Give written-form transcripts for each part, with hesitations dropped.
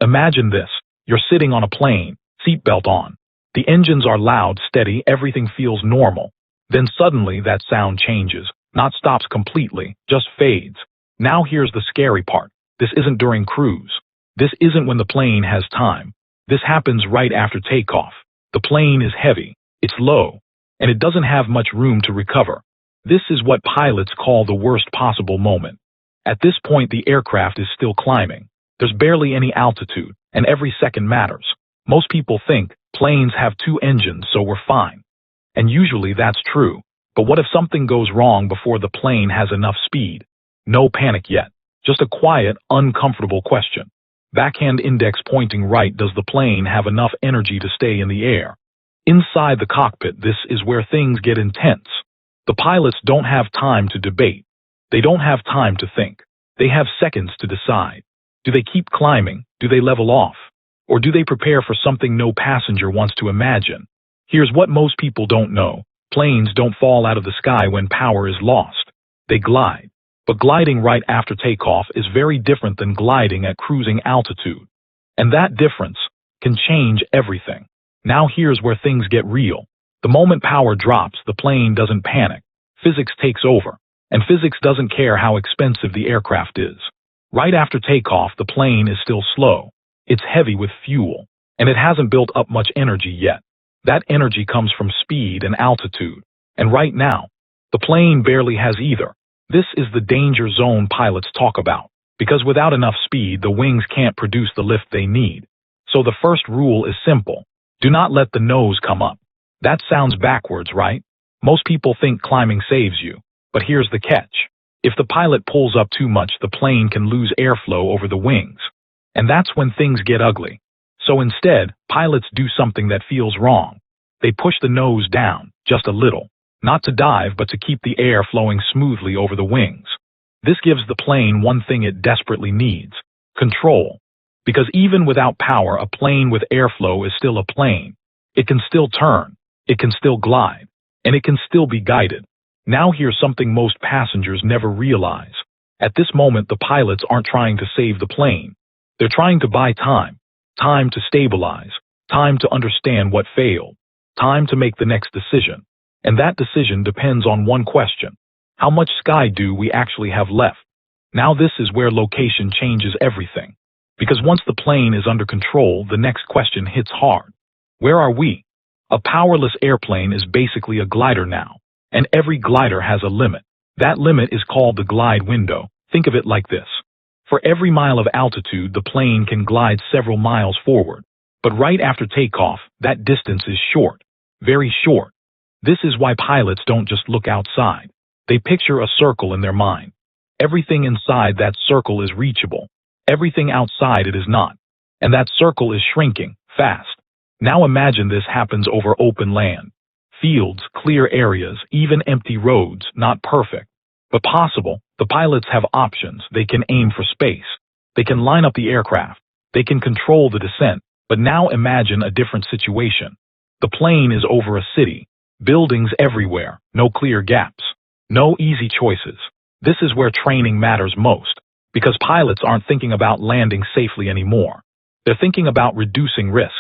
Imagine this. You're sitting on a plane, seatbelt on. The engines are loud, steady, everything feels normal. Then suddenly that sound changes, not stops completely, just fades. Now here's the scary part. This isn't during cruise. This isn't when the plane has time. This happens right after takeoff. The plane is heavy, it's low, and it doesn't have much room to recover. This is what pilots call the worst possible moment. At this point, the aircraft is still climbing. There's barely any altitude, and every second matters. Most people think planes have two engines, so we're fine. And usually that's true. But what if something goes wrong before the plane has enough speed? No panic yet. Just a quiet, uncomfortable question. Backhand index pointing right. Does the plane have enough energy to stay in the air? Inside the cockpit, this is where things get intense. The pilots don't have time to debate. They don't have time to think. They have seconds to decide. Do they keep climbing? Do they level off? Or do they prepare for something no passenger wants to imagine? Here's what most people don't know. Planes don't fall out of the sky when power is lost. They glide. But gliding right after takeoff is very different than gliding at cruising altitude. And that difference can change everything. Now here's where things get real. The moment power drops, the plane doesn't panic. Physics takes over. And physics doesn't care how expensive the aircraft is. Right after takeoff, the plane is still slow. It's heavy with fuel, and it hasn't built up much energy yet. That energy comes from speed and altitude. And right now, the plane barely has either. This is the danger zone pilots talk about, because without enough speed, the wings can't produce the lift they need. So the first rule is simple. Do not let the nose come up. That sounds backwards, right? Most people think climbing saves you. But here's the catch. If the pilot pulls up too much, the plane can lose airflow over the wings. And that's when things get ugly. So instead, pilots do something that feels wrong. They push the nose down, just a little. Not to dive, but to keep the air flowing smoothly over the wings. This gives the plane one thing it desperately needs: control. Because even without power, a plane with airflow is still a plane. It can still turn, it can still glide, and it can still be guided. Now here's something most passengers never realize. At this moment, the pilots aren't trying to save the plane. They're trying to buy time. Time to stabilize. Time to understand what failed. Time to make the next decision. And that decision depends on one question. How much sky do we actually have left? Now this is where location changes everything. Because once the plane is under control, the next question hits hard. Where are we? A powerless airplane is basically a glider now. And every glider has a limit. That limit is called the glide window. Think of it like this. For every mile of altitude, the plane can glide several miles forward. But right after takeoff, that distance is short. Very short. This is why pilots don't just look outside. They picture a circle in their mind. Everything inside that circle is reachable. Everything outside it is not. And that circle is shrinking, fast. Now imagine this happens over open land. Fields, clear areas, even empty roads, not perfect, but possible. The pilots have options. They can aim for space. They can line up the aircraft. They can control the descent. But now imagine a different situation. The plane is over a city. Buildings everywhere. No clear gaps. No easy choices. This is where training matters most, because pilots aren't thinking about landing safely anymore. They're thinking about reducing risk,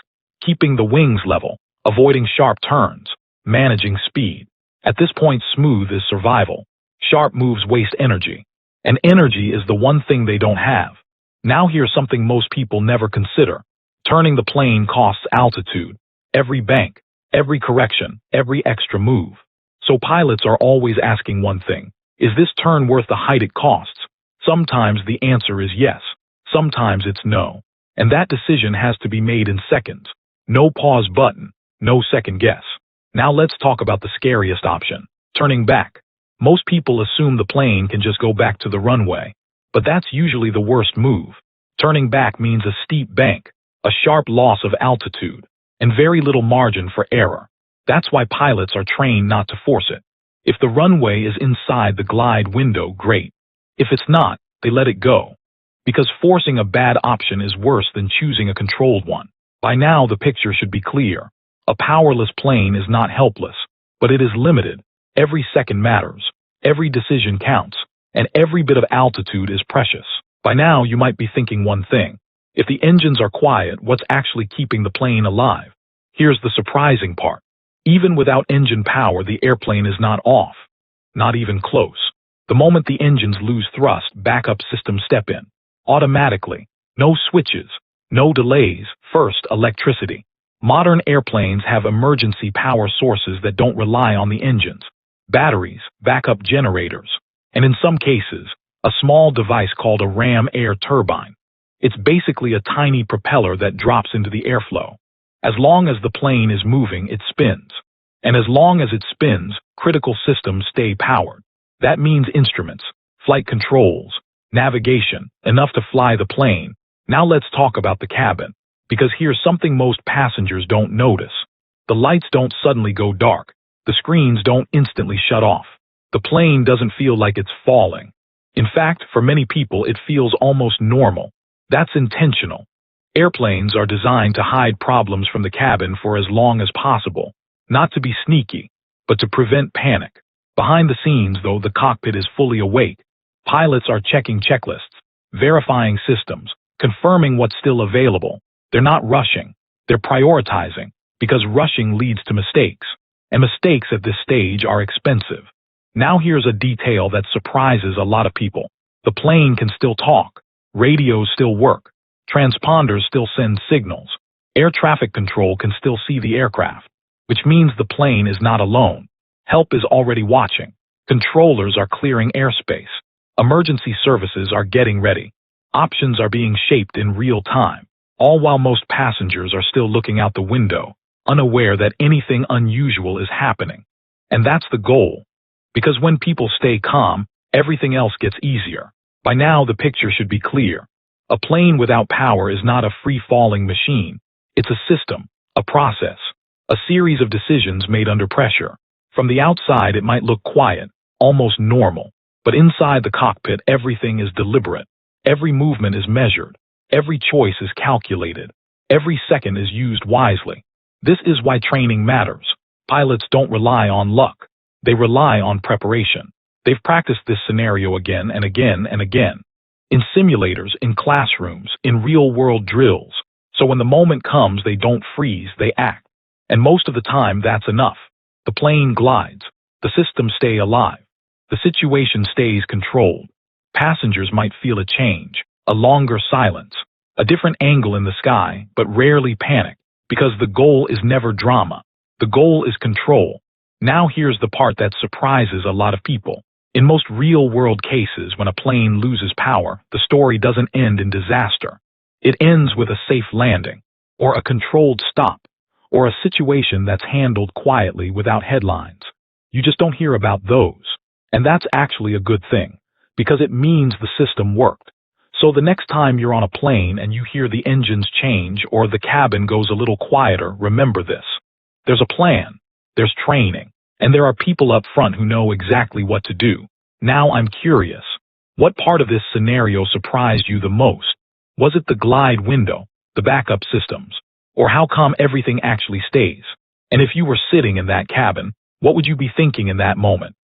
keeping the wings level, avoiding sharp turns, managing speed. At this point, smooth is survival. Sharp moves waste energy. And energy is the one thing they don't have. Now here's something most people never consider. Turning the plane costs altitude. Every bank, every correction, every extra move. So pilots are always asking one thing. Is this turn worth the height it costs? Sometimes the answer is yes. Sometimes it's no. And that decision has to be made in seconds. No pause button. No second guess. Now let's talk about the scariest option. Turning back. Most people assume the plane can just go back to the runway. But that's usually the worst move. Turning back means a steep bank, a sharp loss of altitude, and very little margin for error. That's why pilots are trained not to force it. If the runway is inside the glide window, great. If it's not, they let it go. Because forcing a bad option is worse than choosing a controlled one. By now, the picture should be clear. A powerless plane is not helpless, but it is limited. Every second matters. Every decision counts. And every bit of altitude is precious. By now, you might be thinking one thing. If the engines are quiet, what's actually keeping the plane alive? Here's the surprising part. Even without engine power, the airplane is not off. Not even close. The moment the engines lose thrust, backup systems step in. Automatically. No switches. No delays. First, electricity. Modern airplanes have emergency power sources that don't rely on the engines. Batteries, backup generators, and in some cases, a small device called a ram air turbine. It's basically a tiny propeller that drops into the airflow. As long as the plane is moving, it spins. And as long as it spins, critical systems stay powered. That means instruments, flight controls, navigation, enough to fly the plane. Now let's talk about the cabin, because here's something most passengers don't notice. The lights don't suddenly go dark. The screens don't instantly shut off. The plane doesn't feel like it's falling. In fact, for many people, it feels almost normal. That's intentional. Airplanes are designed to hide problems from the cabin for as long as possible, not to be sneaky, but to prevent panic. Behind the scenes, though, the cockpit is fully awake. Pilots are checking checklists, verifying systems, confirming what's still available. They're not rushing. They're prioritizing, because rushing leads to mistakes, and mistakes at this stage are expensive. Now here's a detail that surprises a lot of people. The plane can still talk. Radios still work. Transponders still send signals. Air traffic control can still see the aircraft, which means the plane is not alone. Help is already watching. Controllers are clearing airspace. Emergency services are getting ready. Options are being shaped in real time, all while most passengers are still looking out the window, unaware that anything unusual is happening. And that's the goal. Because when people stay calm, everything else gets easier. By now, the picture should be clear. A plane without power is not a free-falling machine. It's a system, a process, a series of decisions made under pressure. From the outside, it might look quiet, almost normal. But inside the cockpit, everything is deliberate. Every movement is measured. Every choice is calculated. Every second is used wisely. This is why training matters. Pilots don't rely on luck. They rely on preparation. They've practiced this scenario again and again and again. In simulators, in classrooms, in real-world drills. So when the moment comes, they don't freeze, they act. And most of the time, that's enough. The plane glides. The systems stay alive. The situation stays controlled. Passengers might feel a change, a longer silence, a different angle in the sky, but rarely panic, because the goal is never drama. The goal is control. Now here's the part that surprises a lot of people. In most real-world cases, when a plane loses power, the story doesn't end in disaster. It ends with a safe landing, or a controlled stop, or a situation that's handled quietly without headlines. You just don't hear about those. And that's actually a good thing, because it means the system worked. So the next time you're on a plane and you hear the engines change or the cabin goes a little quieter, remember this. There's a plan, there's training, and there are people up front who know exactly what to do. Now I'm curious, what part of this scenario surprised you the most? Was it the glide window, the backup systems, or how calm everything actually stays? And if you were sitting in that cabin, what would you be thinking in that moment?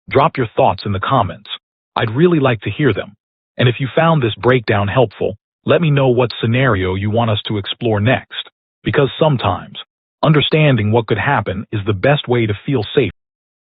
Drop your thoughts in the comments. I'd really like to hear them. And if you found this breakdown helpful, let me know what scenario you want us to explore next. Because sometimes, understanding what could happen is the best way to feel safe.